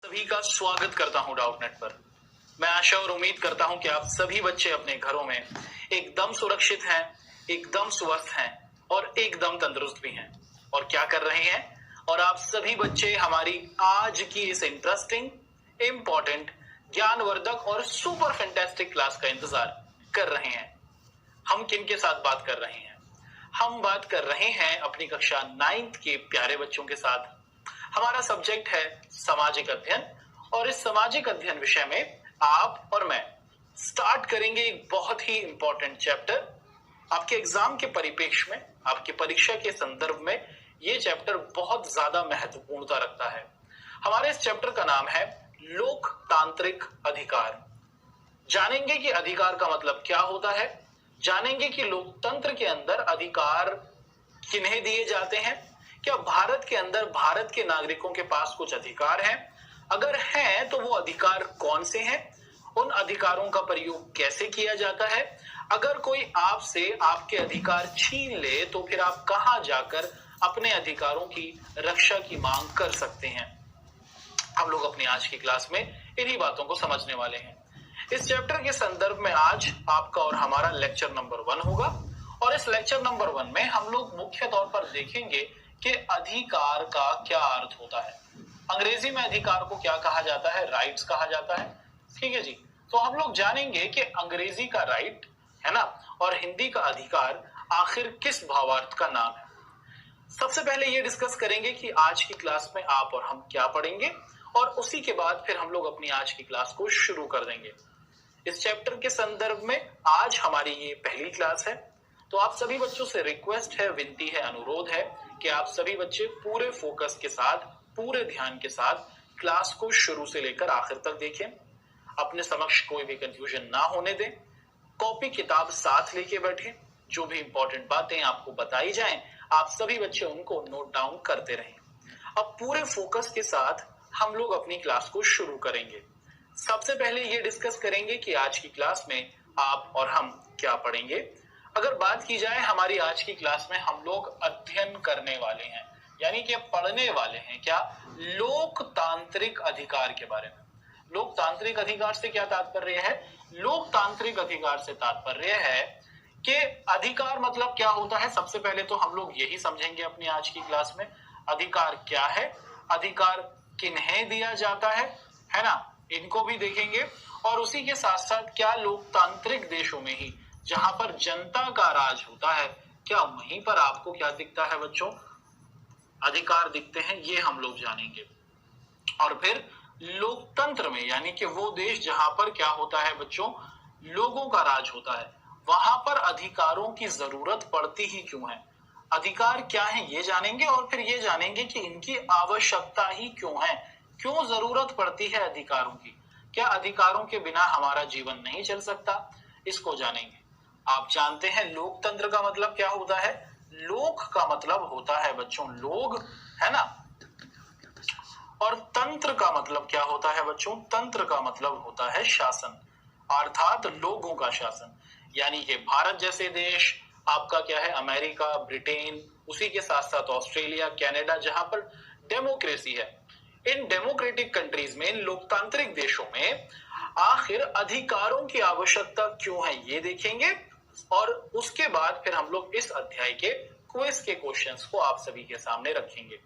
सभी का स्वागत करता हूं डाउटनेट पर। मैं आशा और उम्मीद करता हूं कि आप सभी बच्चे अपने घरों में एकदम सुरक्षित हैं, एकदम स्वस्थ हैं और एकदम तंदुरुस्त भी हैं। और क्या कर रहे हैं? और आप सभी बच्चे हमारी आज की इस इंटरेस्टिंग, इंपॉर्टेंट, ज्ञानवर्धक और सुपर फैंटास्टिक क्लास का इंतजार कर रहे हैं। हम किन के साथ बात कर रहे हैं? हम बात कर रहे हैं अपनी कक्षा 9th के प्यारे बच्चों के साथ। हमारा सब्जेक्ट है सामाजिक अध्ययन और इस सामाजिक अध्ययन विषय में आप और मैं स्टार्ट करेंगे एक बहुत ही इंपॉर्टेंट चैप्टर। आपके एग्जाम के परिप्रेक्ष्य में, आपकी परीक्षा के संदर्भ में ये चैप्टर बहुत ज्यादा महत्वपूर्णता रखता है। हमारे इस चैप्टर का नाम है लोकतांत्रिक अधिकार। जानेंगे कि अधिकार का मतलब क्या होता है, जानेंगे कि लोकतंत्र के अंदर अधिकार किन्हें दिए जाते हैं, क्या भारत के अंदर भारत के नागरिकों के पास कुछ अधिकार हैं, अगर हैं तो वो अधिकार कौन से हैं, उन अधिकारों का प्रयोग कैसे किया जाता है, अगर कोई आपसे आपके अधिकार छीन ले तो फिर आप कहां जाकर अपने अधिकारों की रक्षा की मांग कर सकते हैं। हम लोग अपनी आज की क्लास में इन्हीं बातों को समझने वाले हैं। इस चैप्टर के संदर्भ में आज आपका और हमारा लेक्चर नंबर 1 होगा और इस लेक्चर नंबर 1 में हम लोग मुख्य तौर पर देखेंगे कि अधिकार का क्या अर्थ होता है। अंग्रेजी में अधिकार को क्या कहा जाता है? राइट्स कहा जाता है। ठीक है जी। तो हम लोग जानेंगे कि अंग्रेजी का राइट है ना और हिंदी का अधिकार आखिर किस भावार्थ का नाम है। सबसे पहले ये डिस्कस करेंगे कि आज की क्लास में आप और हम क्या पढ़ेंगे और उसी के बाद फिर हम लोग अपनी आज की क्लास को शुरू कर देंगे। इस चैप्टर के संदर्भ में आज हमारी ये पहली क्लास है, तो आप सभी बच्चों से रिक्वेस्ट है, विनती है, अनुरोध है कि आप सभी बच्चे पूरे फोकस के साथ, पूरे ध्यान के साथ क्लास को शुरू से लेकर आखिर तक देखें। अपने समक्ष कोई भी कंफ्यूजन ना होने दें। कॉपी किताब साथ लेके बैठें। जो भी इंपॉर्टेंट बातें आपको बताई जाएं, आप सभी बच्चे उनको नोट डाउन करते रहें। अब पूरे फोकस के साथ हम लोग अपनी क्लास को शुरू करेंगे। सबसे पहले ये डिस्कस करेंगे कि आज की क्लास में आप और हम क्या पढ़ेंगे। अगर बात की जाए हमारी आज की क्लास में हम लोग अध्ययन करने वाले हैं, यानी कि पढ़ने वाले हैं क्या? लोकतांत्रिक अधिकार के बारे में। लोकतांत्रिक अधिकार से क्या तात्पर्य है? लोकतांत्रिक अधिकार से तात्पर्य है कि अधिकार मतलब क्या होता है। सबसे पहले तो हम लोग यही समझेंगे अपनी आज की क्लास में, अधिकार क्या है, अधिकार किन्हें दिया जाता है ना, इनको भी देखेंगे। और उसी के साथ साथ क्या लोकतांत्रिक देशों में ही जहां पर जनता का राज होता है, क्या वहीं पर आपको क्या दिखता है बच्चों? अधिकार दिखते हैं, ये हम लोग जानेंगे। और फिर लोकतंत्र में, यानी कि वो देश जहां पर क्या होता है बच्चों, लोगों का राज होता है, वहां पर अधिकारों की जरूरत पड़ती ही क्यों है, अधिकार क्या है ये जानेंगे। और फिर ये जानेंगे कि इनकी आवश्यकता ही क्यों है, क्यों जरूरत पड़ती है अधिकारों की, क्या अधिकारों के बिना हमारा जीवन नहीं चल सकता, इसको जानेंगे। आप जानते हैं लोकतंत्र का मतलब क्या होता है? लोक का मतलब होता है बच्चों लोग, है ना, और तंत्र का मतलब क्या होता है बच्चों? तंत्र का मतलब होता है शासन, अर्थात लोगों का शासन। यानी कि भारत जैसे देश, आपका क्या है अमेरिका, ब्रिटेन, उसी के साथ साथ ऑस्ट्रेलिया, कनाडा, जहां पर डेमोक्रेसी है, इन डेमोक्रेटिक कंट्रीज में, इन लोकतांत्रिक देशों में आखिर अधिकारों की आवश्यकता क्यों है ये देखेंगे। और उसके बाद फिर हम लोग इस अध्याय के क्विज के क्वेश्चंस को आप सभी के सामने रखेंगे।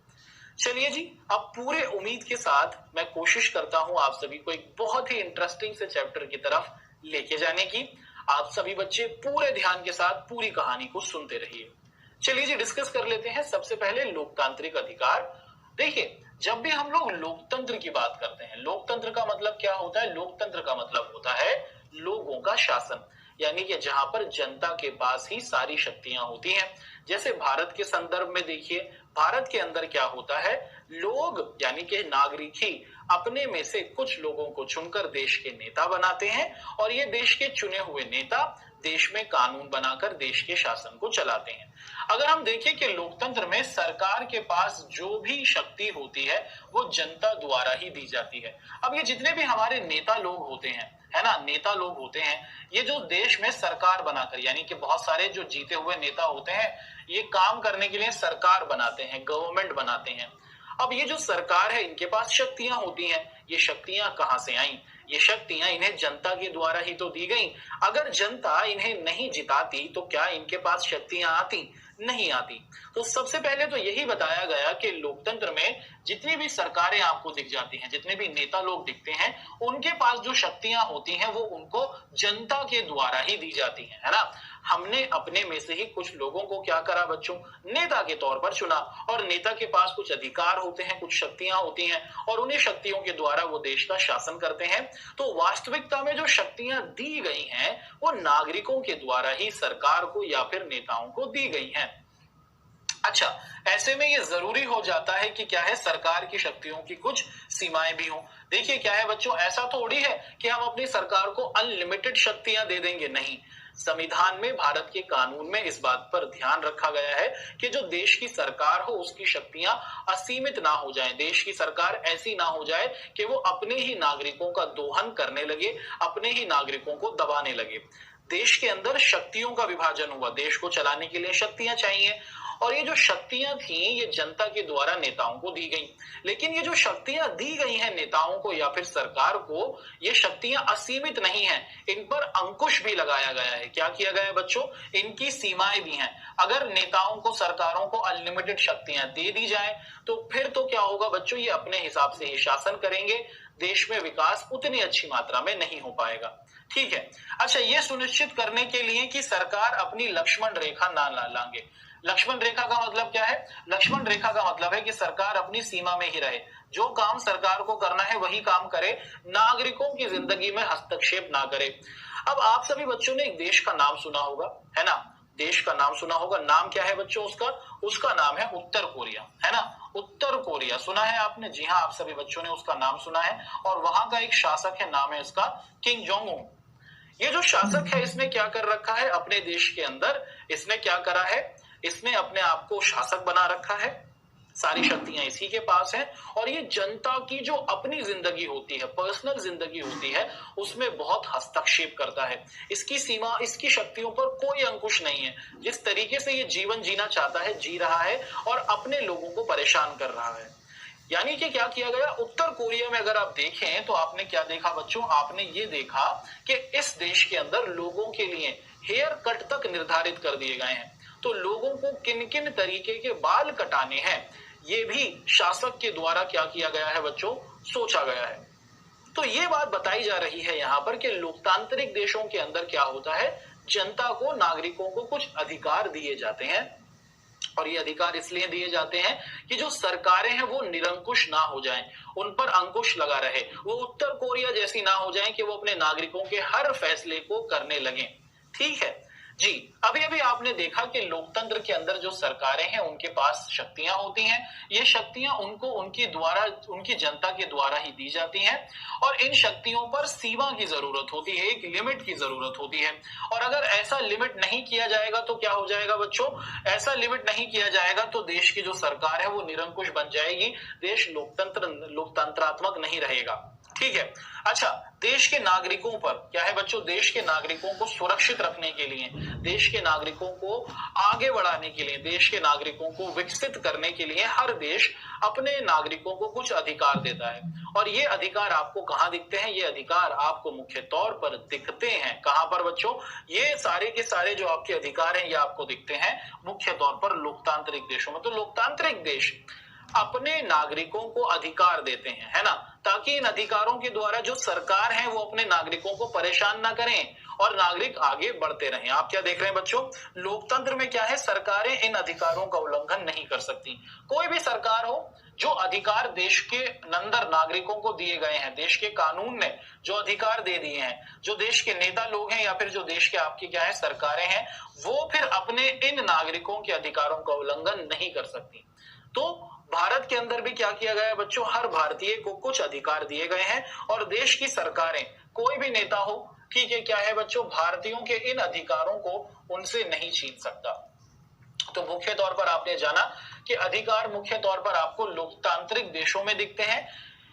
चलिए जी, अब पूरे उम्मीद के साथ मैं कोशिश करता हूं आप सभी को एक बहुत ही इंटरेस्टिंग से चैप्टर की तरफ लेके जाने की। आप सभी बच्चे पूरे ध्यान के साथ पूरी कहानी को सुनते रहिए। चलिए जी, डिस्कस कर लेते हैं सबसे पहले लोकतांत्रिक अधिकार। देखिए, जब भी हम लोग लोकतंत्र की बात करते हैं, लोकतंत्र का मतलब क्या होता है? लोकतंत्र का मतलब होता है लोगों का शासन, यानी कि जहां पर जनता के पास ही सारी शक्तियां होती हैं। जैसे भारत के संदर्भ में देखिए, भारत के अंदर क्या होता है, लोग यानी कि नागरिक ही अपने में से कुछ लोगों को चुनकर देश के नेता बनाते हैं और ये देश के चुने हुए नेता देश में कानून बनाकर देश के शासन को चलाते हैं। अगर हम देखें कि लोकतंत्र में सरकार के पास जो भी शक्ति होती है वो जनता द्वारा ही दी जाती है। अब ये जितने भी हमारे नेता लोग होते हैं, है ना, नेता लोग होते हैं, ये जो देश में सरकार बनाकर, यानी कि बहुत सारे जो जीते हुए नेता होते हैं, ये काम करने के लिए सरकार बनाते हैं, गवर्नमेंट बनाते हैं। अब ये जो सरकार है, इनके पास शक्तियां होती हैं, ये शक्तियां कहां से आईं? ये शक्तियां इन्हें जनता के द्वारा ही तो दी गई। अगर जनता इन्हें नहीं जिताती तो क्या इनके पास शक्तियां आती? नहीं आती। तो सबसे पहले तो यही बताया गया कि लोकतंत्र में जितनी भी सरकारें आपको दिख जाती हैं, जितने भी नेता लोग दिखते हैं, उनके पास जो शक्तियां होती हैं वो उनको जनता के द्वारा ही दी जाती हैं, है ना। हमने अपने में से ही कुछ लोगों को क्या करा बच्चों? नेता के तौर पर चुना, और नेता के पास कुछ अधिकार होते हैं, कुछ शक्तियां होती हैं, और उन्हीं शक्तियों के द्वारा वो देश का शासन करते हैं। तो वास्तविकता में जो शक्तियां दी गई हैं वो नागरिकों के द्वारा ही सरकार को या फिर नेताओं को दी गई हैं। अच्छा, ऐसे में ये जरूरी हो जाता है कि क्या है, सरकार की शक्तियों की कुछ सीमाएं भी हों। देखिए क्या है बच्चों, ऐसा थोड़ी है कि हम अपनी सरकार को अनलिमिटेड शक्तियां दे देंगे, नहीं। संविधान में, भारत के कानून में इस बात पर ध्यान रखा गया है कि जो देश की सरकार हो उसकी शक्तियां असीमित ना हो जाएं। देश की सरकार ऐसी ना हो जाए कि वो अपने ही नागरिकों का दोहन करने लगे, अपने ही नागरिकों को दबाने लगे। देश के अंदर शक्तियों का विभाजन हुआ, देश को चलाने के लिए शक्तियां चाहिए, और ये जो शक्तियां थी ये जनता के द्वारा नेताओं को दी गई। लेकिन ये जो शक्तियां दी गई हैं नेताओं को या फिर सरकार को, ये शक्तियां असीमित नहीं हैं, इन पर अंकुश भी लगाया गया है। क्या किया गया है बच्चों? इनकी सीमाएं भी हैं। अगर नेताओं को, सरकारों को अनलिमिटेड शक्तियां दे दी जाए तो फिर तो क्या होगा बच्चों, ये अपने हिसाब से ही शासन करेंगे, देश में विकास उतनी अच्छी मात्रा में नहीं हो पाएगा। ठीक है। अच्छा, ये सुनिश्चित करने के लिए कि सरकार अपनी लक्ष्मण रेखा ना लांघे। लक्ष्मण रेखा का मतलब क्या है? लक्ष्मण रेखा का मतलब है कि सरकार अपनी सीमा में ही रहे, जो काम सरकार को करना है वही काम करे, नागरिकों की जिंदगी में हस्तक्षेप ना करे। अब आप सभी बच्चों ने एक देश का नाम सुना होगा, है ना। देश का नाम सुना होगा, नाम क्या है बच्चों उसका? उसका नाम है उत्तर कोरिया, है ना। उत्तर कोरिया सुना है आपने? जी हाँ, आप सभी बच्चों ने उसका नाम सुना है, और वहां का एक शासक है, नाम है इसका किम जोंग उन। ये जो शासक है इसने क्या कर रखा है अपने देश के अंदर? इसने क्या करा है? इसने अपने आप को शासक बना रखा है, सारी शक्तियां इसी के पास हैं, और ये जनता की जो अपनी जिंदगी होती है, पर्सनल जिंदगी होती है, उसमें बहुत हस्तक्षेप करता है। इसकी सीमा, इसकी शक्तियों पर कोई अंकुश नहीं है। जिस तरीके से ये जीवन जीना चाहता है जी रहा है, और अपने लोगों को परेशान कर रहा है। यानी कि क्या किया गया उत्तर कोरिया में? अगर आप देखें तो आपने क्या देखा बच्चों? आपने ये देखा कि इस देश के अंदर लोगों के लिए हेयर कट तक निर्धारित कर दिए गए हैं। तो लोगों को किन किन तरीके के बाल कटाने हैं, ये भी शासक के द्वारा क्या किया गया है बच्चों? सोचा गया है। तो ये बात बताई जा रही है यहाँ पर कि लोकतांत्रिक देशों के अंदर क्या होता है, जनता को, नागरिकों को कुछ अधिकार दिए जाते हैं, और ये अधिकार इसलिए दिए जाते हैं कि जो सरकारें हैं वो निरंकुश ना हो जाएं, उन पर अंकुश लगा रहे, वो उत्तर कोरिया जैसी ना हो जाएं कि वो अपने नागरिकों के हर फैसले को करने लगें। ठीक है जी। अभी अभी आपने देखा कि लोकतंत्र के अंदर जो सरकारें हैं उनके पास शक्तियां होती हैं, ये शक्तियां उनको उनकी जनता के द्वारा ही दी जाती हैं, और इन शक्तियों पर सीमा की जरूरत होती है, एक लिमिट की जरूरत होती है। और अगर ऐसा लिमिट नहीं किया जाएगा तो क्या हो जाएगा बच्चों? ऐसा लिमिट नहीं किया जाएगा तो देश की जो सरकार है वो निरंकुश बन जाएगी, देश लोकतंत्रात्मक नहीं रहेगा। ठीक है। अच्छा, देश के नागरिकों पर क्या है बच्चों? देश के नागरिकों को सुरक्षित रखने के लिए, देश के नागरिकों को आगे बढ़ाने के लिए, देश के नागरिकों को विकसित करने के लिए हर देश अपने नागरिकों को कुछ अधिकार देता है। और ये अधिकार आपको कहाँ दिखते हैं? ये अधिकार आपको मुख्य तौर पर दिखते हैं कहाँ पर बच्चों? ये सारे के सारे जो आपके अधिकार हैं ये आपको दिखते हैं मुख्य तौर पर लोकतांत्रिक देशों में। तो लोकतांत्रिक देश अपने नागरिकों को अधिकार देते हैं, है ना, ताकि इन अधिकारों के द्वारा जो सरकार है वो अपने नागरिकों को परेशान ना करें और नागरिक आगे बढ़ते रहें। आप क्या देख रहे हैं बच्चों? लोकतंत्र में क्या है, सरकारें इन अधिकारों का उल्लंघन नहीं कर सकती। कोई भी सरकार हो, जो अधिकार देश के अंदर नागरिकों को दिए गए हैं, देश के कानून ने जो अधिकार दे दिए हैं, जो देश के नेता लोग हैं या फिर जो देश के आपकी क्या है सरकारें हैं, वो फिर अपने इन नागरिकों के अधिकारों का उल्लंघन नहीं कर सकती। तो भारत के अंदर भी क्या किया गया है बच्चों? हर भारतीय को कुछ अधिकार दिए गए हैं, और देश की सरकारें, कोई भी नेता हो, ठीक है, क्या है बच्चों, भारतीयों के इन अधिकारों को उनसे नहीं छीन सकता। तो मुख्य तौर पर आपने जाना कि अधिकार मुख्य तौर पर आपको लोकतांत्रिक देशों में दिखते हैं।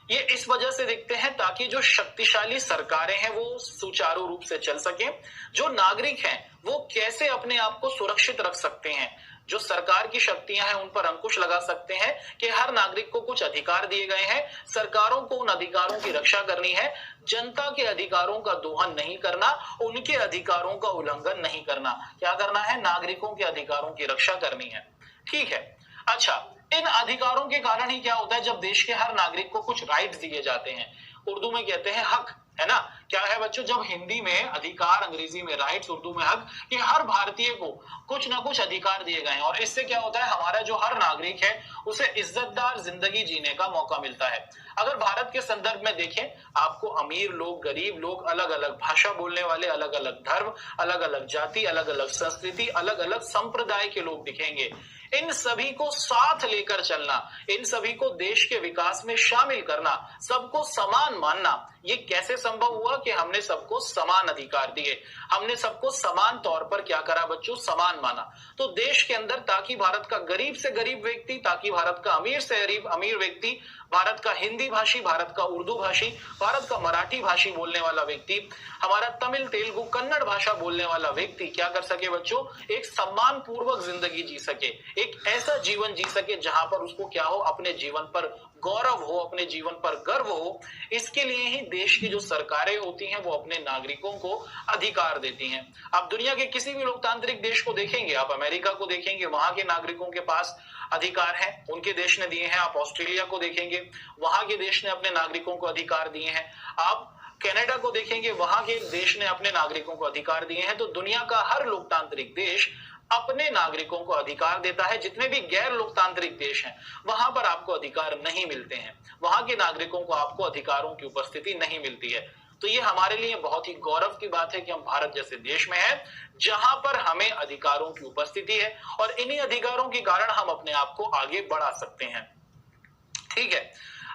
ये इस वजह से दिखते हैं ताकि जो शक्तिशाली सरकारें हैं वो सुचारू रूप से चल सके, जो नागरिक हैं वो कैसे अपने आप को सुरक्षित रख सकते हैं, जो सरकार की शक्तियां हैं उन पर अंकुश लगा सकते हैं कि हर नागरिक को कुछ अधिकार दिए गए हैं, सरकारों को उन अधिकारों की रक्षा करनी है, जनता के अधिकारों का दोहन नहीं करना, उनके अधिकारों का उल्लंघन नहीं करना। क्या करना है? नागरिकों के अधिकारों की रक्षा करनी है। ठीक है। अच्छा, इन अधिकारों के कारण ही क्या होता है, जब देश के हर नागरिक को कुछ राइट्स दिए जाते हैं, उर्दू में कहते हैं हक, है ना? क्या है बच्चों? जब हिंदी में अधिकार, अंग्रेजी में राइट्स, उर्दू में हक, कि हर भारतीय को कुछ ना कुछ अधिकार दिए गए हैं और इससे क्या होता है, हमारा जो हर नागरिक है उसे इज्जतदार जिंदगी जीने का मौका मिलता है। अगर भारत के संदर्भ में देखें, आपको अमीर लोग, गरीब लोग, अलग अलग भाषा बोलने वाले, अलग अलग धर्म, अलग अलग जाति, अलग अलग संस्कृति, अलग अलग संप्रदाय के लोग दिखेंगे। इन सभी को साथ लेकर चलना, इन सभी को देश के विकास में शामिल करना, सबको समान मानना, ये कैसे संभव हुआ? कि हमने सबको समान अधिकार दिए, हमने सबको समान तौर पर क्या करा बच्चों? समान माना। तो देश के अंदर ताकि भारत का गरीब से गरीब व्यक्ति, ताकि भारत का अमीर से अमीर व्यक्ति, भारत का हिंदी भाषी, भारत का उर्दू भाषी, भारत का मराठी भाषी बोलने वाला व्यक्ति, हमारा तमिल, तेलुगु, कन्नड़ भाषा बोलने वाला व्यक्ति क्या कर सके बच्चों? एक सम्मान पूर्वक जिंदगी जी सके, एक ऐसा जीवन जी सके जहां पर उसको क्या हो? अपने जीवन पर गौरव हो, अपने जीवन पर गर्व हो। इसके लिए ही देश की जो सरकारें होती हैं वो अपने नागरिकों को अधिकार देती हैं। आप दुनिया के किसी भी लोकतांत्रिक देश को देखेंगे, आप अमेरिका को देखेंगे, वहां के नागरिकों के पास अधिकार है, उनके देश ने दिए हैं। आप ऑस्ट्रेलिया को देखेंगे, वहां के देश ने अपने नागरिकों को अधिकार दिए हैं। आप कनाडा को देखेंगे, वहां के देश ने अपने नागरिकों को अधिकार दिए हैं। तो दुनिया का हर लोकतांत्रिक देश अपने नागरिकों को अधिकार देता है। जितने भी गैर लोकतांत्रिक देश हैं वहां पर आपको अधिकार नहीं मिलते हैं, वहां के नागरिकों को आपको अधिकारों की उपस्थिति नहीं मिलती है। तो ये हमारे लिए बहुत ही गौरव की बात है कि हम भारत जैसे देश में हैं जहां पर हमें अधिकारों की उपस्थिति है और इन्हीं अधिकारों के कारण हम अपने आप को आगे बढ़ा सकते हैं। ठीक है।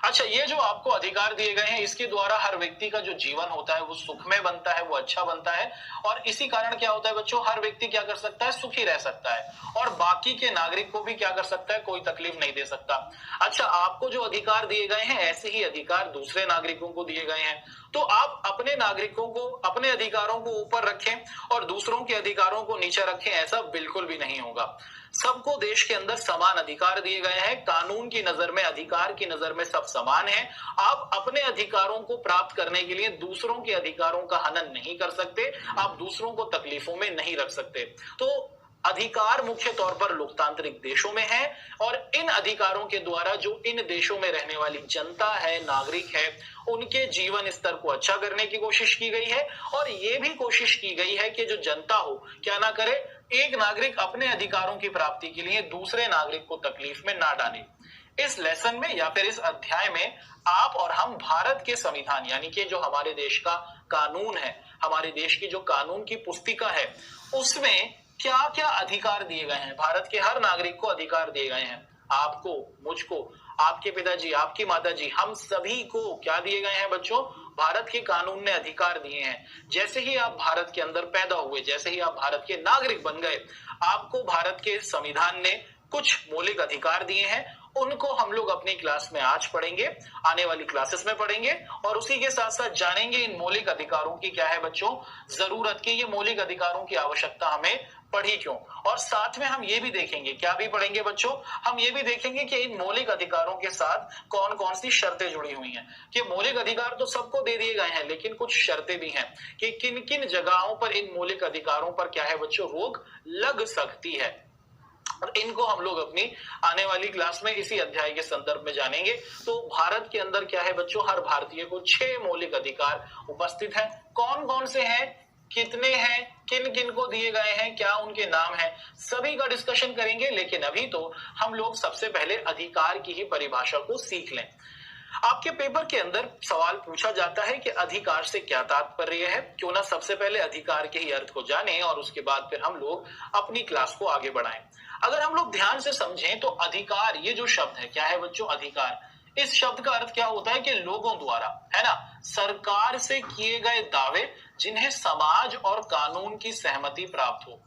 अच्छा, ये जो आपको अधिकार दिए गए हैं इसके द्वारा हर व्यक्ति का जो जीवन होता है वो सुखमय बनता है, वो अच्छा बनता है और इसी कारण क्या होता है बच्चों? हर व्यक्ति क्या कर सकता है? सुखी रह सकता है और बाकी के नागरिक को भी क्या कर सकता है? कोई तकलीफ नहीं दे सकता। अच्छा, आपको जो अधिकार दिए गए हैं ऐसे ही अधिकार दूसरे नागरिकों को दिए गए हैं, तो आप अपने नागरिकों को, अपने अधिकारों को ऊपर रखें और दूसरों के अधिकारों को नीचे रखें, ऐसा बिल्कुल भी नहीं होगा। सबको देश के अंदर समान अधिकार दिए गए हैं। कानून की नजर में, अधिकार की नजर में सब समान हैं। आप अपने अधिकारों को प्राप्त करने के लिए दूसरों के अधिकारों का हनन नहीं कर सकते, आप दूसरों को तकलीफों में नहीं रख सकते। तो अधिकार मुख्य तौर पर लोकतांत्रिक देशों में है और इन अधिकारों के द्वारा जो इन देशों में रहने वाली जनता है, नागरिक है, उनके जीवन स्तर को अच्छा करने की कोशिश की गई है और ये भी कोशिश की गई है कि जो जनता हो क्या ना करे, एक नागरिक अपने अधिकारों की प्राप्ति के लिए दूसरे नागरिक को तकलीफ में ना डाले। इस लेसन में या फिर इस अध्याय में आप और हम भारत के संविधान यानी कि जो हमारे देश का कानून है, हमारे देश की जो कानून की पुस्तिका है, उसमें क्या क्या अधिकार दिए गए हैं। भारत के हर नागरिक को अधिकार दिए गए हैं। आपको, मुझको, आपके पिताजी, आपकी माताजी, हम सभी को क्या दिए गए हैं बच्चों? भारत के कानून ने अधिकार दिए हैं। जैसे ही आप भारत के अंदर पैदा हुए, जैसे ही आप भारत के नागरिक बन गए, आपको भारत के संविधान ने कुछ मौलिक अधिकार दिए हैं। उनको हम लोग अपनी क्लास में आज पढ़ेंगे, आने वाली क्लासेस में पढ़ेंगे और उसी के साथ साथ जानेंगे इन मौलिक अधिकारों की क्या है बच्चों जरूरत की, ये मौलिक अधिकारों की आवश्यकता हमें पढ़ी क्यों। और साथ में हम ये भी देखेंगे, क्या भी पढ़ेंगे बच्चों? हम ये भी देखेंगे कि इन मौलिक अधिकारों के साथ कौन कौन सी शर्तें जुड़ी हुई हैं। कि मौलिक अधिकार तो सबको दे दिए गए हैं, लेकिन कुछ शर्तें भी हैं कि किन किन जगहों पर इन मौलिक अधिकारों पर क्या है बच्चों रोक लग सकती है। और इनको हम लोग अपनी आने वाली क्लास में इसी अध्याय के संदर्भ में जानेंगे। तो भारत के अंदर क्या है बच्चों, हर भारतीय को 6 मौलिक अधिकार उपस्थित हैं। कौन कौन से हैं, कितने हैं, किन किन को दिए गए हैं, क्या उनके नाम हैं, सभी का डिस्कशन करेंगे। लेकिन अभी तो हम लोग सबसे पहले अधिकार की ही परिभाषा को सीख लें। आपके पेपर के अंदर सवाल पूछा जाता है कि अधिकार से क्या तात्पर्य है। क्यों ना सबसे पहले अधिकार के ही अर्थ को जानें और उसके बाद फिर हम लोग अपनी क्लास को आगे बढ़ाएं। अगर हम लोग ध्यान से समझें तो अधिकार, ये जो शब्द है, क्या है बच्चों? अधिकार। इस शब्द का अर्थ क्या होता है कि लोगों द्वारा, है ना, सरकार से किए गए दावे जिन्हें समाज और कानून की सहमति प्राप्त हो।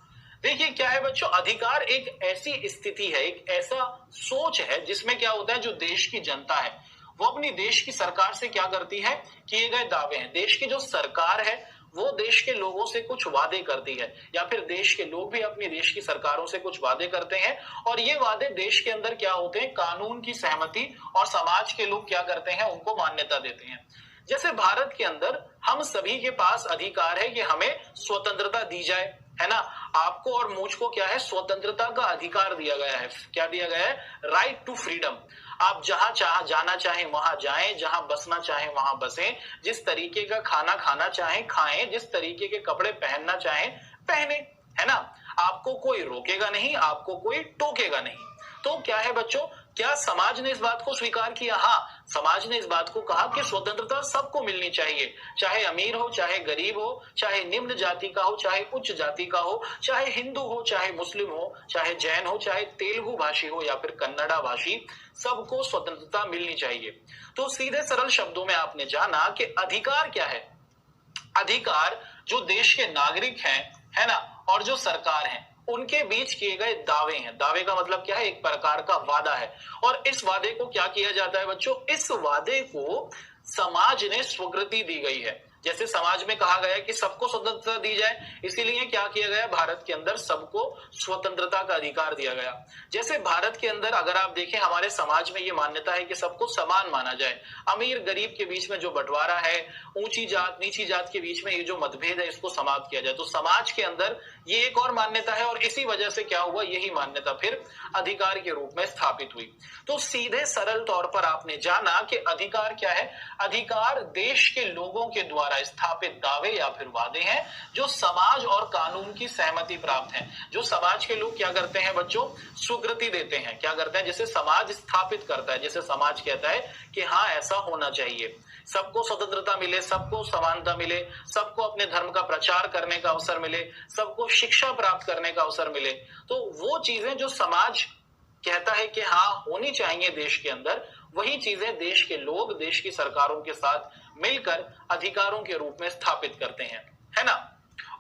देखिए क्या है बच्चों, अधिकार एक ऐसी स्थिति है, एक ऐसा सोच है जिसमें क्या होता है, जो देश की जनता है वो अपनी देश की सरकार से क्या करती है, किए गए दावे हैं। देश की जो सरकार है वो देश के लोगों से कुछ वादे करती है, या फिर देश के लोग भी अपनी देश की सरकारों से कुछ वादे करते हैं, और ये वादे देश के अंदर क्या होते हैं, कानून की सहमति और समाज के लोग क्या करते हैं, उनको मान्यता देते हैं। जैसे भारत के अंदर हम सभी के पास अधिकार है कि हमें स्वतंत्रता दी जाए, है ना। आपको और मुझको क्या है, स्वतंत्रता का अधिकार दिया गया है। क्या दिया गया है, राइट टू फ्रीडम। आप जहां जाना चाहें वहां जाएं, जहां बसना चाहें वहां बसें, जिस तरीके का खाना खाना चाहें खाएं, जिस तरीके के कपड़े पहनना चाहें पहने, है ना। आपको कोई रोकेगा नहीं, आपको कोई टोकेगा नहीं। तो क्या है बच्चों, क्या समाज ने इस बात को स्वीकार किया? हाँ, समाज ने इस बात को कहा कि स्वतंत्रता सबको मिलनी चाहिए, चाहे अमीर हो, चाहे गरीब हो, चाहे निम्न जाति का हो, चाहे उच्च जाति का हो, चाहे हिंदू हो, चाहे मुस्लिम हो, चाहे जैन हो, चाहे तेलुगु भाषी हो या फिर कन्नड़ा भाषी, सबको स्वतंत्रता मिलनी चाहिए। तो सीधे सरल शब्दों में आपने जाना कि अधिकार क्या है। अधिकार जो देश के नागरिक हैं, है ना, और जो सरकार है, उनके बीच किए गए दावे हैं। दावे का मतलब क्या है, एक प्रकार का वादा है। और इस वादे को क्या किया जाता है बच्चों, इस वादे को समाज ने स्वीकृति दी गई है। जैसे समाज में कहा गया कि सबको स्वतंत्रता दी जाए, इसीलिए क्या किया गया, भारत के अंदर सबको स्वतंत्रता का अधिकार दिया गया। जैसे भारत के अंदर अगर आप देखें, हमारे समाज में ये मान्यता है कि सबको समान माना जाए। अमीर गरीब के बीच में जो बंटवारा है, ऊंची जात नीची जात के बीच में ये जो मतभेद है, इसको समाप्त किया जाए। तो समाज के अंदर ये एक और मान्यता है, और इसी वजह से क्या हुआ, यही मान्यता फिर अधिकार के रूप में स्थापित हुई। तो सीधे सरल तौर पर आपने जाना कि अधिकार क्या है। अधिकार देश के लोगों के द्वारा स्थापित दावे या फिर वादे हैं, जो समाज और कानून की सहमति प्राप्त हैं। जो समाज के लोग क्या करते हैं बच्चों, स्वीकृति देते हैं। क्या करते हैं, जैसे समाज स्थापित करता है, जैसे समाज कहता है कि हाँ ऐसा होना चाहिए, सबको स्वतंत्रता मिले, सबको समानता मिले, सबको अपने धर्म का प्रचार करने का अवसर मिले, सबको शिक्षा प्राप्त करने का अवसर मिले। तो वो चीजें जो समाज कहता है कि हाँ होनी चाहिए देश के अंदर, वही चीजें देश के लोग देश की सरकारों के साथ मिलकर अधिकारों के रूप में स्थापित करते हैं, है ना।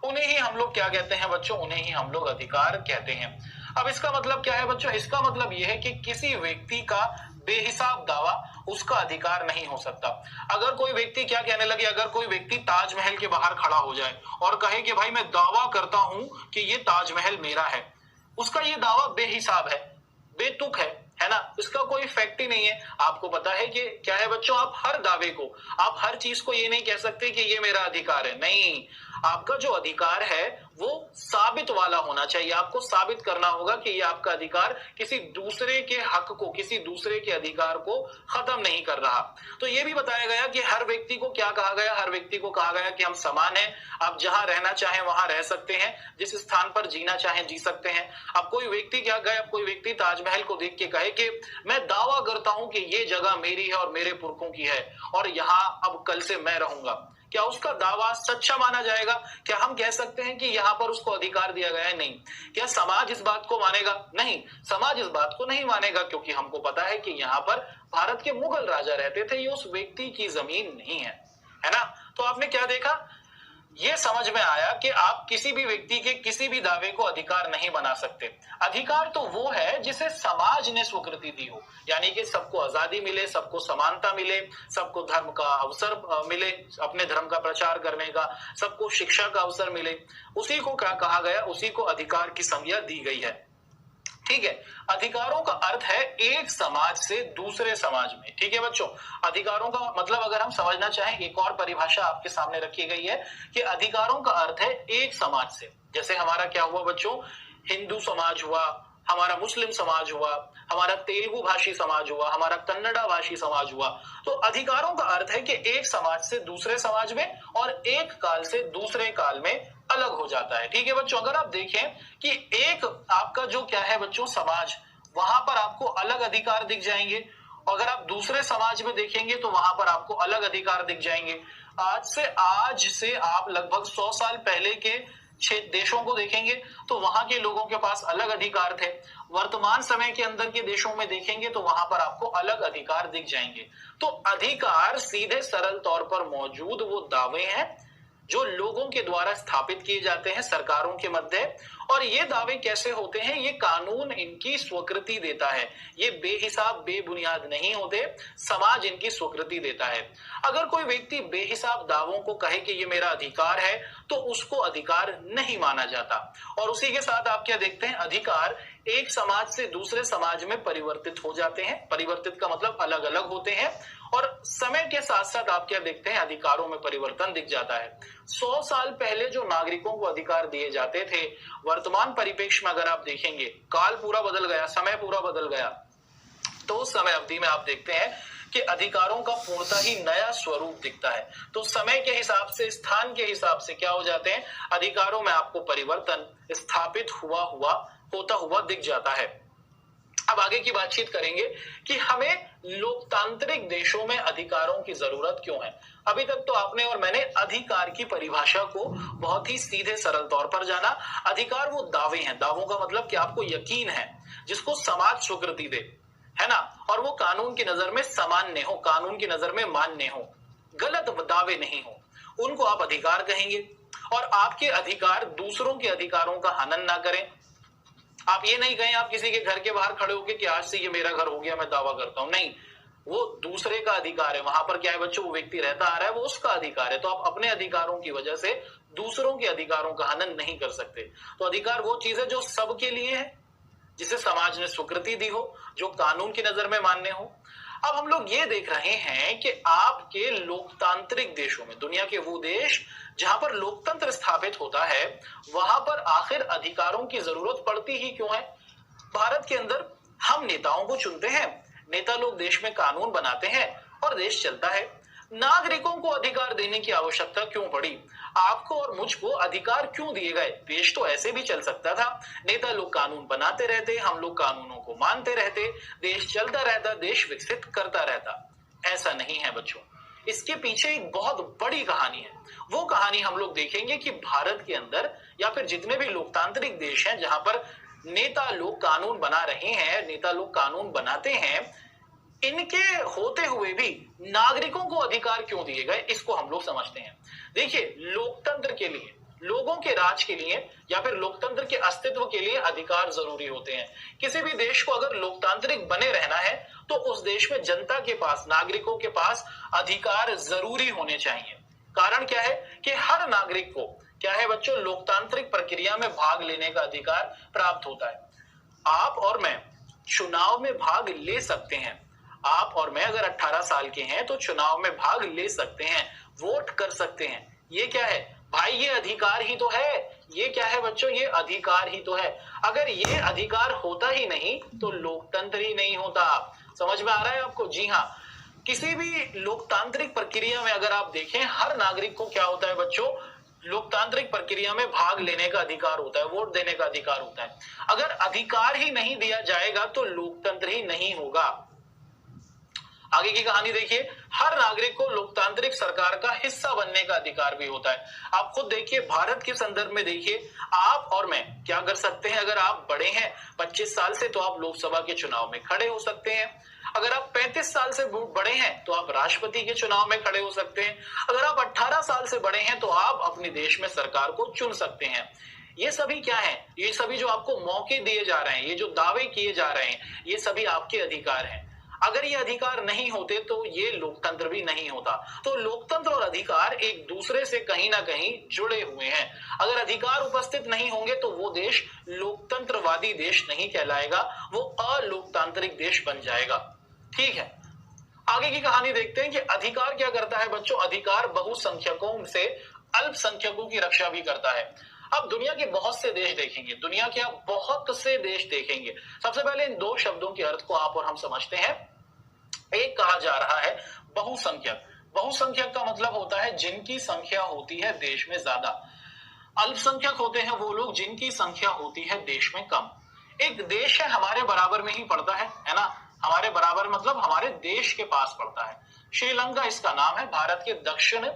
उन्हें ही हम लोग क्या कहते हैं बच्चों, उन्हें ही हम लोग अधिकार कहते हैं। अब इसका मतलब क्या है बच्चों, इसका मतलब यह है कि किसी व्यक्ति का बेहिसाब दावा उसका अधिकार नहीं हो सकता। अगर कोई व्यक्ति क्या कहने लगे, अगर कोई व्यक्ति ताजमहल के बाहर खड़ा हो जाए और कहे कि भाई मैं दावा करता हूं कि ये ताजमहल मेरा है, उसका ये दावा बेहिसाब है, बेतुक है ना, इसका कोई फैक्ट ही नहीं है। आपको पता है कि क्या है बच्चों, आप हर दावे को, आप हर चीज को ये नहीं कह सकते कि ये मेरा अधिकार है। नहीं, आपका जो अधिकार है वो साबित वाला होना चाहिए। आपको साबित करना होगा कि ये आपका अधिकार किसी दूसरे के हक को, किसी दूसरे के अधिकार को खत्म नहीं कर रहा। तो ये भी बताया गया कि हर व्यक्ति को क्या कहा गया, हर व्यक्ति को कहा गया कि हम समान हैं, आप जहां रहना चाहें वहां रह सकते हैं, जिस स्थान पर जीना चाहें जी सकते हैं। अब कोई व्यक्ति क्या कहे, अब कोई व्यक्ति ताजमहल को देख के कहे कि मैं दावा करता हूं कि ये जगह मेरी है और मेरे पुरखों की है और यहां अब कल से मैं रहूंगा, क्या उसका दावा सच्चा माना जाएगा? क्या हम कह सकते हैं कि यहां पर उसको अधिकार दिया गया है? नहीं। क्या समाज इस बात को मानेगा? नहीं, समाज इस बात को नहीं मानेगा, क्योंकि हमको पता है कि यहाँ पर भारत के मुगल राजा रहते थे, ये उस व्यक्ति की जमीन नहीं है ना। तो आपने क्या देखा, ये समझ में आया कि आप किसी भी व्यक्ति के किसी भी दावे को अधिकार नहीं बना सकते। अधिकार तो वो है जिसे समाज ने स्वीकृति दी हो, यानी कि सबको आजादी मिले, सबको समानता मिले, सबको धर्म का अवसर मिले, अपने धर्म का प्रचार करने का, सबको शिक्षा का अवसर मिले, उसी को क्या कहा गया, उसी को अधिकार की संज्ञा दी गई है। ठीक है, अधिकारों का अर्थ है एक समाज से दूसरे समाज में। ठीक है बच्चों, अधिकारों का मतलब अगर हम समझना चाहें, एक और परिभाषा आपके सामने रखी गई है कि अधिकारों का अर्थ है एक समाज से। जैसे हमारा क्या हुआ बच्चों, हिंदू समाज हुआ, हमारा मुस्लिम समाज हुआ, हमारा तेलुगु भाषी समाज हुआ, हमारा कन्नड़ा भाषी समाज हुआ। तो अधिकारों का अर्थ है कि एक समाज से दूसरे समाज में और एक काल से दूसरे काल में अलग हो जाता है। ठीक है बच्चों, अगर आप देखें कि एक आपका जो क्या है बच्चों समाज, वहां पर आपको अलग अधिकार दिख जाएंगे, और अगर आप दूसरे समाज में देखेंगे तो वहां पर आपको अलग अधिकार दिख जाएंगे। आज से आप लगभग 100 साल पहले के 6 देशों को देखेंगे तो वहां के लोगों के पास अलग अधिकार थे। वर्तमान समय के अंदर के देशों में देखेंगे तो वहां पर आपको अलग अधिकार दिख जाएंगे। तो अधिकार सीधे सरल तौर पर मौजूद वो दावे हैं जो लोगों के द्वारा स्थापित किए जाते हैं सरकारों के मध्य। और ये दावे कैसे होते हैं, ये कानून इनकी स्वीकृति देता है, ये बेहिसाब बेबुनियाद नहीं होते, समाज इनकी स्वीकृति देता है। अगर कोई व्यक्ति बेहिसाब दावों को कहे कि ये मेरा अधिकार है, तो उसको अधिकार नहीं माना जाता। और उसी के साथ आप क्या देखते हैं, अधिकार एक समाज से दूसरे समाज में परिवर्तित हो जाते हैं। परिवर्तित का मतलब अलग अलग होते हैं, और समय के साथ साथ आप क्या देखते हैं, अधिकारों में परिवर्तन दिख जाता है। 100 साल पहले जो नागरिकों को अधिकार दिए जाते थे, वर्तमान परिप्रेक्ष्य में अगर आप देखेंगे, काल पूरा बदल गया, समय पूरा बदल गया। तो उस समय अवधि में आप देखते हैं कि अधिकारों का पूर्णतः ही नया स्वरूप दिखता है। तो समय के हिसाब से, स्थान के हिसाब से क्या हो जाते हैं, अधिकारों में आपको परिवर्तन स्थापित होता हुआ दिख जाता है। अब आगे की बातचीत करेंगे कि हमें लोकतांत्रिक देशों में अधिकारों की जरूरत क्यों है। अभी तक तो आपने और मैंने अधिकार की परिभाषा को बहुत ही सीधे सरल तौर पर जाना। अधिकार वो दावे हैं, दावों का मतलब कि आपको यकीन है, जिसको समाज स्वीकृति दे, है ना, और वो कानून की नजर में सामान्य हो, कानून की नजर में मान्य हो, गलत दावे नहीं हो, उनको आप अधिकार कहेंगे। और आपके अधिकार दूसरों के अधिकारों का हनन ना करें। आप ये नहीं कहें, आप किसी के घर के बाहर खड़े होकर कि आज से ये मेरा घर हो गया, मैं दावा करता हूं, नहीं, वो दूसरे का अधिकार है। वहां पर क्या है बच्चों, वो व्यक्ति रहता आ रहा है, वो उसका अधिकार है। तो आप अपने अधिकारों की वजह से दूसरों के अधिकारों का हनन नहीं कर सकते। तो अधिकार वो चीज है जो सबके लिए है, जिसे समाज ने स्वीकृति दी हो, जो कानून की नजर में मान्य हो। अब हम लोग ये देख रहे हैं कि आपके लोकतांत्रिक देशों में, दुनिया के वो देश जहां पर लोकतंत्र स्थापित होता है, वहां पर आखिर अधिकारों की जरूरत पड़ती ही क्यों है। भारत के अंदर हम नेताओं को चुनते हैं, नेता लोग देश में कानून बनाते हैं और देश चलता है। नागरिकों को अधिकार देने की आवश्यकता क्यों पड़ी, आपको और मुझको अधिकार क्यों दिए गए। देश तो ऐसे भी चल सकता था, नेता लोग कानून बनाते रहते, हम लोग कानूनों को मानते रहते, देश चलता रहता, देश विकसित करता रहता। ऐसा नहीं है बच्चों, इसके पीछे एक बहुत बड़ी कहानी है। वो कहानी हम लोग देखेंगे कि भारत के अंदर या फिर जितने भी लोकतांत्रिक देश हैं जहां पर नेता लोग कानून बना रहे हैं, नेता लोग कानून बनाते हैं, इनके होते हुए भी नागरिकों को अधिकार क्यों दिए गए, इसको हम लोग समझते हैं। देखिए, लोकतंत्र के लिए, लोगों के राज के लिए या फिर लोकतंत्र के अस्तित्व के लिए अधिकार जरूरी होते हैं। किसी भी देश को अगर लोकतांत्रिक बने रहना है तो उस देश में जनता के पास, नागरिकों के पास अधिकार जरूरी होने चाहिए। कारण क्या है कि हर नागरिक को क्या है बच्चों, लोकतांत्रिक प्रक्रिया में भाग लेने का अधिकार प्राप्त होता है। आप और मैं चुनाव में भाग ले सकते हैं। आप और मैं अगर 18 साल के हैं तो चुनाव में भाग ले सकते हैं, वोट कर सकते हैं। ये क्या है भाई, ये अधिकार ही तो है। ये क्या है बच्चों, ये अधिकार ही तो है। अगर ये अधिकार होता ही नहीं तो लोकतंत्र ही नहीं होता। समझ में आ रहा है आपको? जी हाँ, किसी भी लोकतांत्रिक प्रक्रिया में अगर आप देखें, हर नागरिक को क्या होता है बच्चों, लोकतांत्रिक प्रक्रिया में भाग लेने का अधिकार होता है, वोट देने का अधिकार होता है। अगर अधिकार ही नहीं दिया जाएगा तो लोकतंत्र ही नहीं होगा। आगे की कहानी देखिए, हर नागरिक को लोकतांत्रिक सरकार का हिस्सा बनने का अधिकार भी होता है। आप खुद देखिए, भारत के संदर्भ में देखिए, आप और मैं क्या कर सकते हैं। अगर आप बड़े हैं 25 साल से तो आप लोकसभा के चुनाव में खड़े हो सकते हैं। अगर आप 35 साल से बड़े हैं तो आप राष्ट्रपति के चुनाव में खड़े हो सकते हैं। अगर आप 18 साल से बड़े हैं तो आप अपने देश में सरकार को चुन सकते हैं। ये सभी क्या है, ये सभी जो आपको मौके दिए जा रहे हैं, ये जो दावे किए जा रहे हैं, ये सभी आपके अधिकार हैं। अगर ये अधिकार नहीं होते तो ये लोकतंत्र भी नहीं होता। तो लोकतंत्र और अधिकार एक दूसरे से कहीं ना कहीं जुड़े हुए हैं। अगर अधिकार उपस्थित नहीं होंगे तो वो देश लोकतंत्रवादी देश नहीं कहलाएगा, वो अलोकतांत्रिक देश बन जाएगा। ठीक है, आगे की कहानी देखते हैं कि अधिकार क्या करता है बच्चों। अधिकार बहुसंख्यकों से अल्पसंख्यकों की रक्षा भी करता है। अब दुनिया के बहुत से देश देखेंगे, दुनिया के आप बहुत से देश देखेंगे। सबसे पहले इन दो शब्दों के अर्थ को आप और हम समझते हैं। एक कहा जा रहा है बहुसंख्यक। बहुसंख्यक का मतलब होता है जिनकी संख्या होती है देश में ज्यादा। अल्पसंख्यक होते हैं वो लोग जिनकी संख्या होती है देश में कम। एक देश है हमारे बराबर में ही पड़ता है ना, हमारे बराबर मतलब हमारे देश के पास पड़ता है। श्रीलंका इसका नाम है, भारत के दक्षिण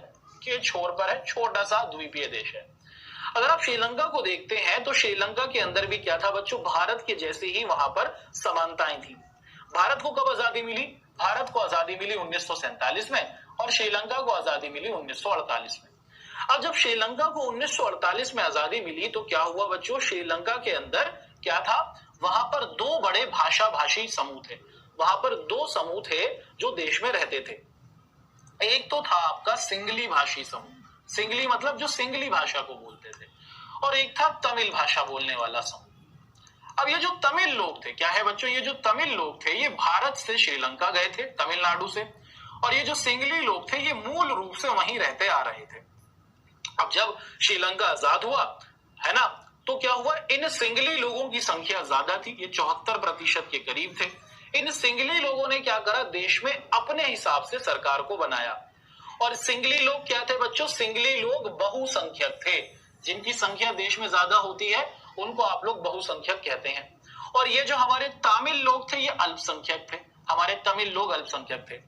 के छोर पर है, छोटा सा द्वीपीय देश है। अगर आप श्रीलंका को देखते हैं तो श्रीलंका के अंदर भी क्या था बच्चों, भारत के जैसे ही वहां पर समानताएं थी। भारत को कब आजादी मिली? भारत को आजादी मिली 1947 में और श्रीलंका को आजादी मिली 1948 में। अब जब श्रीलंका को 1948 में आजादी मिली तो क्या हुआ बच्चों, श्रीलंका के अंदर क्या था, वहां पर दो बड़े भाषा भाषी समूह थे। वहां पर दो समूह थे जो देश में रहते थे। एक तो था आपका सिंगली भाषी समूह, सिंगली मतलब जो सिंगली भाषा को बोलते थे, और एक था तमिल भाषा बोलने वाला समूह। अब ये जो तमिल लोग थे, क्या है बच्चों, ये जो तमिल लोग थे ये भारत से श्रीलंका गए थे, तमिलनाडु से, और ये जो सिंगली लोग थे ये मूल रूप से वहीं रहते आ रहे थे। अब जब श्रीलंका आजाद हुआ है ना, तो क्या हुआ, इन सिंगली लोगों की संख्या ज्यादा थी, ये 74% के करीब थे। इन सिंगली लोगों ने क्या करा, देश में अपने हिसाब से सरकार को बनाया। और सिंगली लोग क्या थे बच्चों, सिंगली लोग बहुसंख्यक थे। जिनकी संख्या देश में ज्यादा होती है उनको आप लोग बहुसंख्यक कहते हैं। और ये जो हमारे तमिल लोग थे ये अल्पसंख्यक थे, हमारे तमिल लोग अल्पसंख्यक थे।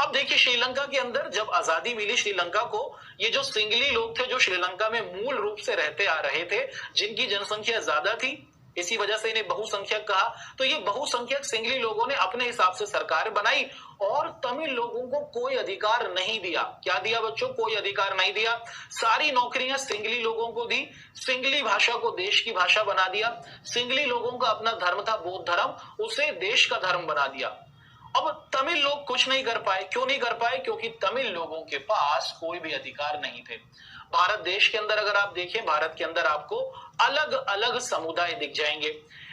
अब देखिए श्रीलंका के अंदर जब आजादी मिली श्रीलंका को, ये जो सिंगली लोग थे जो श्रीलंका में मूल रूप से रहते आ रहे थे, जिनकी जनसंख्या ज्यादा थी, इसी वजह से इन्हें बहुसंख्यक कहा। तो ये बहुसंख्यक सिंगली लोगों ने अपने हिसाब से सरकार बनाई और तमिल लोगों को कोई अधिकार नहीं दिया। क्या दिया बच्चों, कोई अधिकार नहीं दिया। सारी नौकरियां सिंगली लोगों को दी, सिंगली भाषा को देश की भाषा बना दिया। सिंगली लोगों का अपना धर्म था बौद्ध धर्म, उसे देश का धर्म बना दिया। अब तमिल लोग कुछ नहीं कर पाए। क्यों नहीं कर पाए, क्योंकि तमिल लोगों के पास कोई भी अधिकार नहीं थे। भारत देश के अंदर अगर आप देखें, भारत के अंदर आपको अलग अलग समुदाय दिख जाएंगे।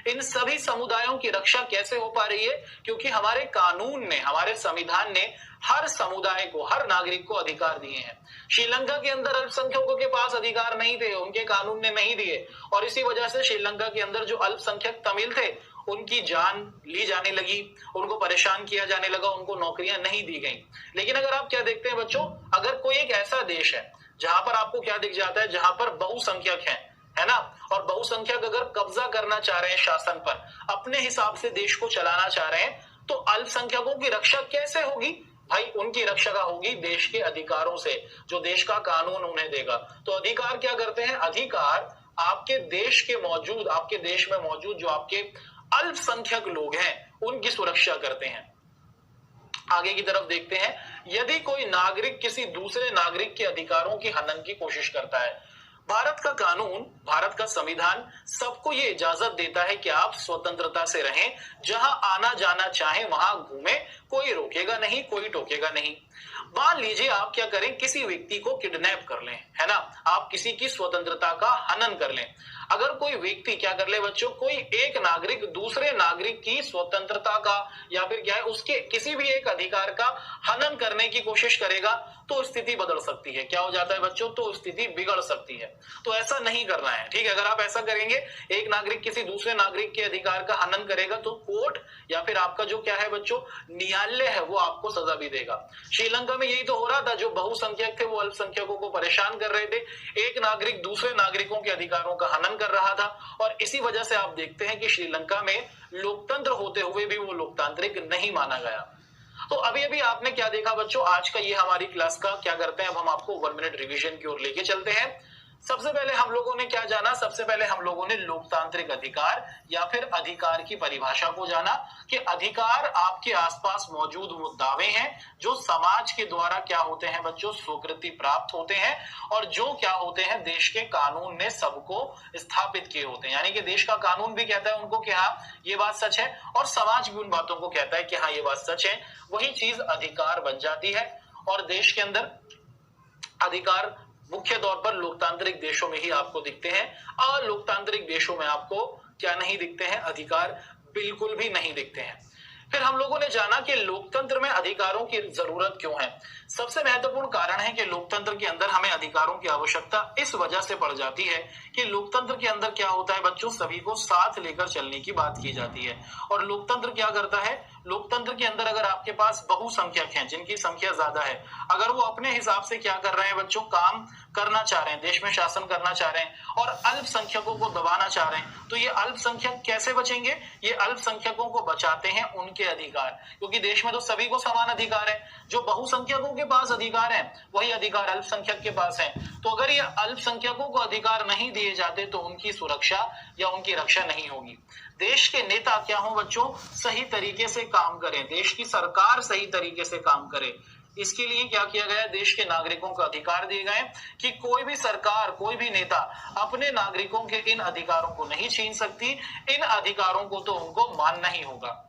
इन सभी समुदायों की रक्षा कैसे हो पा रही है, क्योंकि हमारे कानून ने, हमारे संविधान ने हर समुदाय को, हर नागरिक को अधिकार दिए हैं। श्रीलंका के अंदर अल्पसंख्यकों के पास अधिकार नहीं थे, उनके कानून ने नहीं दिए, और इसी वजह से श्रीलंका के अंदर जो अल्पसंख्यक तमिल थे उनकी जान ली जाने लगी, उनको परेशान किया जाने लगा, उनको नौकरियां नहीं दी गई। लेकिन अगर आप क्या देखते हैं बच्चों, अगर कोई एक ऐसा देश है जहां पर आपको क्या दिख जाता है, जहां पर बहुसंख्यक है ना, और बहुसंख्यक अगर कब्जा करना चाह रहे हैं शासन पर, अपने हिसाब से देश को चलाना चाह रहे हैं, तो अल्पसंख्यकों की रक्षा कैसे होगी भाई, उनकी रक्षा होगी देश के अधिकारों से, जो देश का कानून उन्हें देगा। तो अधिकार क्या करते हैं, अधिकार आपके देश के मौजूद, आपके देश में मौजूद जो आपके अल्पसंख्यक लोग हैं उनकी सुरक्षा करते हैं। आगे की तरफ देखते हैं, यदि कोई नागरिक किसी दूसरे नागरिक के अधिकारों की हनन की कोशिश करता है, भारत का कानून, भारत का संविधान सबको ये इजाजत देता है कि आप स्वतंत्रता से रहें, जहां आना जाना चाहें वहां घूमें, कोई रोकेगा नहीं, कोई टोकेगा नहीं। मान लीजिए आप क्या करें, किसी व्यक्ति को किडनैप कर लें, है ना, आप किसी की स्वतंत्रता का हनन कर लें। अगर कोई व्यक्ति क्या कर ले बच्चों, कोई एक नागरिक दूसरे नागरिक की स्वतंत्रता का या फिर क्या है उसके किसी भी एक अधिकार का हनन करने की कोशिश करेगा, तो स्थिति बदल सकती है। क्या हो जाता है बच्चों, तो स्थिति बिगड़ सकती है। तो ऐसा नहीं करना है, ठीक है। अगर आप ऐसा करेंगे, एक नागरिक किसी दूसरे नागरिक के अधिकार का हनन करेगा, तो कोर्ट या फिर आपका जो क्या है बच्चों, न्यायालय है, वो आपको सजा भी देगा। श्रीलंका में यही तो हो रहा था, जो बहुसंख्यक थे वो अल्पसंख्यकों को परेशान कर रहे थे, एक नागरिक दूसरे नागरिकों के अधिकारों का हनन कर रहा था, और इसी वजह से आप देखते हैं कि श्रीलंका में लोकतंत्र होते हुए भी वो लोकतांत्रिक नहीं माना गया। तो अभी अभी आपने क्या देखा बच्चों, आज का ये हमारी क्लास का क्या करते हैं, अब हम आपको 1 मिनट रिवीजन की ओर लेके चलते हैं। सबसे पहले हम लोगों ने क्या जाना, सबसे पहले हम लोगों ने लोकतांत्रिक अधिकार या फिर अधिकार की परिभाषा को जाना, कि अधिकार आपके आसपास मौजूद वो दावे हैं जो समाज के द्वारा क्या होते हैं बच्चों, स्वीकृति प्राप्त होते हैं, और जो क्या होते हैं देश के कानून ने सबको स्थापित किए होते हैं। यानी कि देश का कानून भी कहता है उनको कि हाँ ये बात सच है, और समाज भी उन बातों को कहता है कि हाँ ये बात सच है, वही चीज अधिकार बन जाती है। और देश के अंदर अधिकार मुख्य तौर पर लोकतांत्रिक देशों में ही आपको दिखते हैं, अलोकतांत्रिक देशों में आपको क्या नहीं दिखते हैं, अधिकार बिल्कुल भी नहीं दिखते हैं। फिर हम लोगों ने जाना कि लोकतंत्र में अधिकारों की जरूरत क्यों है। सबसे महत्वपूर्ण कारण है कि लोकतंत्र के अंदर हमें अधिकारों की आवश्यकता इस वजह से पड़ जाती है कि लोकतंत्र के अंदर क्या होता है बच्चों, सभी को साथ लेकर चलने की बात की जाती है। और लोकतंत्र क्या करता है, लोकतंत्र के अंदर अगर आपके पास बहुसंख्यक हैं जिनकी संख्या ज्यादा है, अगर वो अपने हिसाब से क्या कर रहे हैं बच्चों, काम करना चाह रहे हैं, देश में शासन करना चाह रहे हैं और अल्पसंख्यकों को दबाना चाह रहे हैं, तो ये अल्पसंख्यक कैसे बचेंगे, ये अल्पसंख्यकों को बचाते हैं उनके अधिकार, क्योंकि देश में तो सभी को समान अधिकार है। जो बहुसंख्यकों के पास अधिकार है वही अधिकार अल्पसंख्यक के पास है। तो अगर ये अल्पसंख्यकों को अधिकार नहीं दिए जाते तो उनकी सुरक्षा या उनकी रक्षा नहीं होगी। देश के नेता क्या हो बच्चों, सही तरीके से काम करें, देश की सरकार सही तरीके से काम करे, इसके लिए क्या किया गया, देश के नागरिकों को अधिकार दिए गए कि कोई भी सरकार, कोई भी नेता अपने नागरिकों के इन अधिकारों को नहीं छीन सकती, इन अधिकारों को तो उनको मानना ही होगा।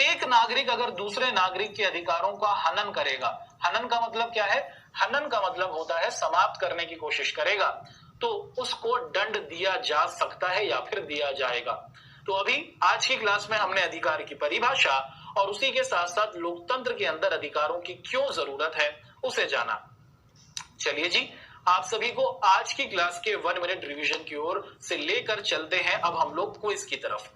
एक नागरिक अगर दूसरे नागरिक के अधिकारों का हनन करेगा, हनन का मतलब क्या है, हनन का मतलब होता है समाप्त करने की कोशिश करेगा, तो उसको दंड दिया जा सकता है या फिर दिया जाएगा। तो अभी आज की क्लास में हमने अधिकार की परिभाषा और उसी के साथ साथ लोकतंत्र के अंदर अधिकारों की क्यों जरूरत है उसे जाना। चलिए जी, आप सभी को आज की क्लास के 1 मिनट रिवीजन की ओर से लेकर चलते हैं अब हम लोग क्विज की तरफ।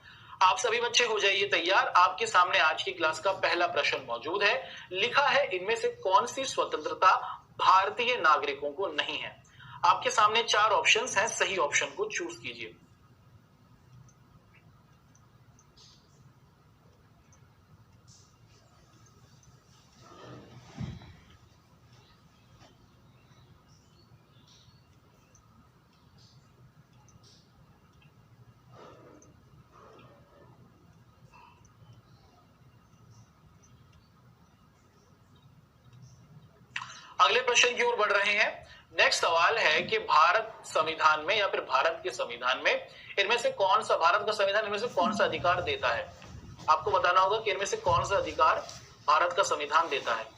आप सभी बच्चे हो जाइए तैयार। आपके सामने आज की क्लास का पहला प्रश्न मौजूद है। लिखा है, इनमें से कौन सी स्वतंत्रता भारतीय नागरिकों को नहीं है। आपके सामने 4 ऑप्शंस हैं, सही ऑप्शन को चूज कीजिए। अगले प्रश्न की ओर बढ़ रहे हैं। नेक्स्ट सवाल है कि भारत संविधान में या फिर भारत के संविधान में इनमें से कौन सा, भारत का संविधान इनमें से कौन सा अधिकार देता है। आपको बताना होगा कि इनमें से कौन सा अधिकार भारत का संविधान देता है।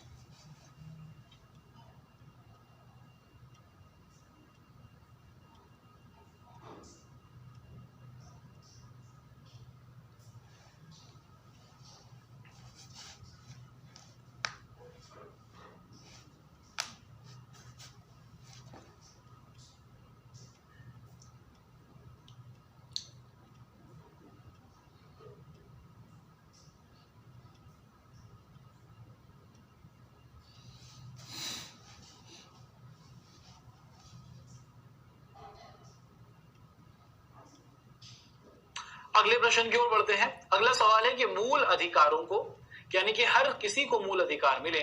अगले प्रश्न की ओर बढ़ते हैं। अगला सवाल है कि मूल अधिकारों को, यानी कि हर किसी को मूल अधिकार मिले,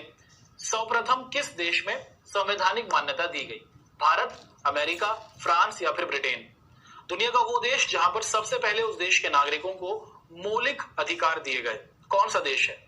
सर्वप्रथम किस देश में संवैधानिक मान्यता दी गई। भारत, अमेरिका, फ्रांस या फिर ब्रिटेन। दुनिया का वो देश जहां पर सबसे पहले उस देश के नागरिकों को मौलिक अधिकार दिए गए, कौन सा देश है।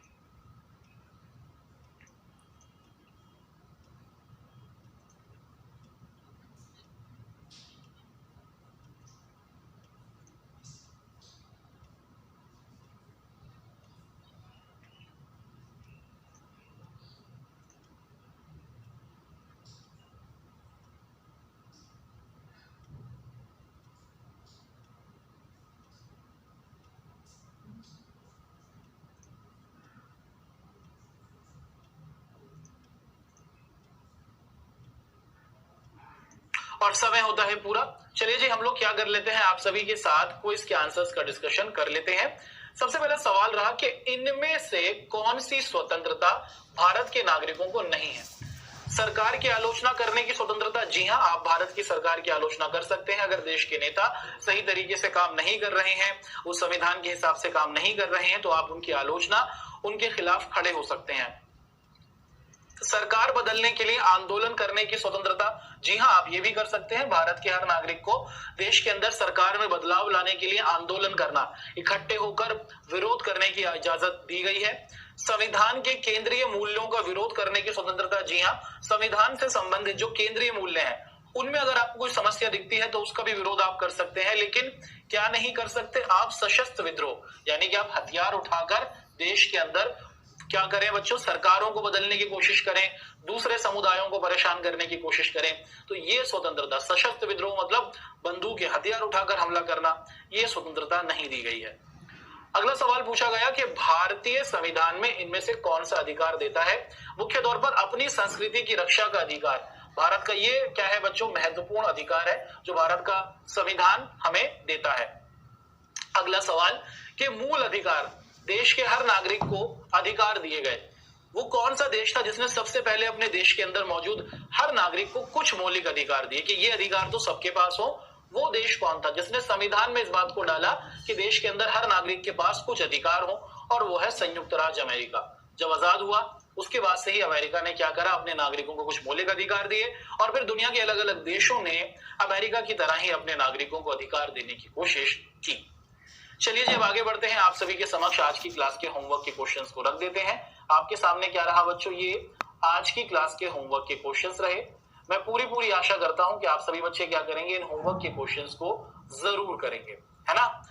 और समय होता है पूरा। चलिए जी, हम लोग क्या कर लेते हैं, आप सभी के साथ क्विज के आंसर्स का डिस्कशन कर लेते हैं। सबसे पहला सवाल रहा कि इनमें से कौन सी स्वतंत्रता भारत के नागरिकों को नहीं है। सरकार की आलोचना करने की स्वतंत्रता, जी हां, आप भारत की सरकार की आलोचना कर सकते हैं अगर देश के नेता सही तरीके से काम नहीं कर रहे हैं, उस संविधान के हिसाब से काम नहीं कर रहे हैं, तो आप उनकी आलोचना, उनके खिलाफ खड़े हो सकते हैं। सरकार बदलने के लिए आंदोलन करने की स्वतंत्रता, जी हां, आप ये भी कर सकते हैं। भारत के हर नागरिक को देश के अंदर सरकार में बदलाव लाने के लिए आंदोलन करना, इकट्ठे होकर विरोध करने की इजाजत दी गई है। संविधान के केंद्रीय मूल्यों का विरोध करने की स्वतंत्रता, जी हां, संविधान से संबंधित जो केंद्रीय मूल्य हैं उनमें अगर आपको कोई समस्या दिखती है तो उसका भी विरोध आप कर सकते हैं। लेकिन क्या नहीं कर सकते आप, सशस्त्र विद्रोह, यानी कि आप हथियार उठाकर देश के अंदर क्या करें बच्चों, सरकारों को बदलने की कोशिश करें, दूसरे समुदायों को परेशान करने की कोशिश करें, तो ये स्वतंत्रता, सशस्त्र विद्रोह मतलब बंदूक या हथियार उठाकर हमला करना, ये स्वतंत्रता नहीं दी गई है। अगला सवाल पूछा गया कि भारतीय संविधान में इनमें से कौन सा अधिकार देता है। मुख्य तौर पर अपनी संस्कृति की रक्षा का अधिकार, भारत का ये क्या है बच्चों, महत्वपूर्ण अधिकार है जो भारत का संविधान हमें देता है। अगला सवाल कि मूल अधिकार, देश के हर नागरिक को अधिकार दिए गए, वो कौन सा देश था जिसने सबसे पहले अपने देश के अंदर मौजूद हर नागरिक को कुछ मौलिक अधिकार दिए कि ये अधिकार तो सबके पास हो। वो देश कौन था जिसने संविधान में इस बात को डाला कि देश के अंदर हर नागरिक के पास कुछ अधिकार हो, और वो है संयुक्त राज्य अमेरिका। जब आजाद हुआ उसके बाद से ही अमेरिका ने क्या करा, अपने नागरिकों को कुछ मौलिक अधिकार दिए, और फिर दुनिया के अलग अलग देशों ने अमेरिका की तरह ही अपने नागरिकों को अधिकार देने की कोशिश की। चलिए जब आगे बढ़ते हैं, आप सभी के समक्ष आज की क्लास के होमवर्क के क्वेश्चंस को रख देते हैं। आपके सामने क्या रहा बच्चों, ये आज की क्लास के होमवर्क के क्वेश्चंस रहे। मैं पूरी आशा करता हूं कि आप सभी बच्चे क्या करेंगे, इन होमवर्क के क्वेश्चंस को जरूर करेंगे, है ना।